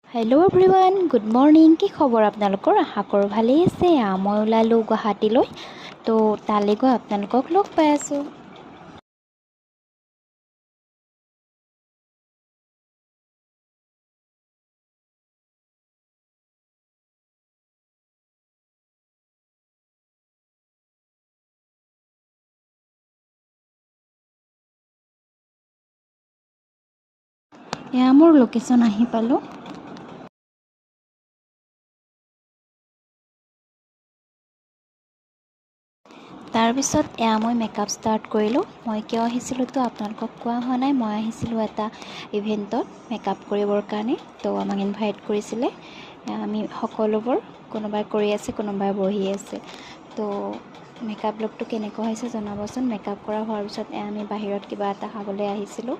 Hello' everyone, good morning. কি খবৰ আপোনালোকৰ? আশা কৰোঁ ভালেই আছে। মই ওলালোঁ গুৱাহাটীলৈ, তো তালৈ গৈ আপোনালোকক লগ পাই আছোঁ। এয়া মোৰ লোকেশ্যন আহি পালোঁ। তাৰপিছত মই মেকআপ ষ্টাৰ্ট কৰিলোঁ। মই কিয় আহিছিলোঁতো আপোনালোকক কোৱা হোৱা নাই। মই আহিছিলোঁ এটা ইভেণ্টত মেকআপ কৰিবৰ কাৰণে। তো আমাক ইনভাইট কৰিছিলে। আমি সকলোবোৰ, কোনোবাই কৰি আছে, কোনোবাই বহি আছে। তো মেকআপ লুকটো কেনেকুৱা হৈছে জনাবচোন। মেকআপ কৰা হোৱাৰ পিছত আমি বাহিৰত কিবা এটা খাবলৈ আহিছিলোঁ।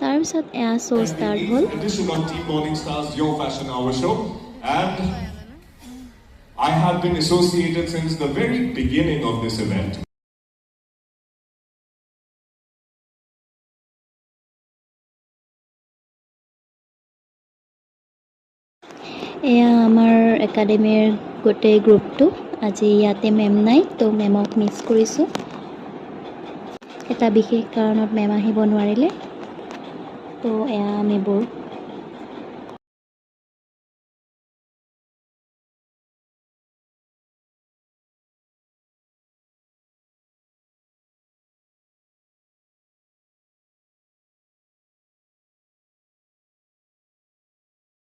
তাৰপিছত শ্ব' And the ষ্টাৰ্ট হ'ল। 8th edition of Team Morning Stars Your Fashion Hour Show. And I have been associated since the very beginning of this event. এয়া আমাৰ একাডেমীৰ গোটেই গ্ৰুপটো। আজি ইয়াতে মেম নাই, তো মেমক মিছ কৰিছোঁ। এটা বিশেষ কাৰণত মেম আহিব নোৱাৰিলে। তো এয়া আমিবোৰ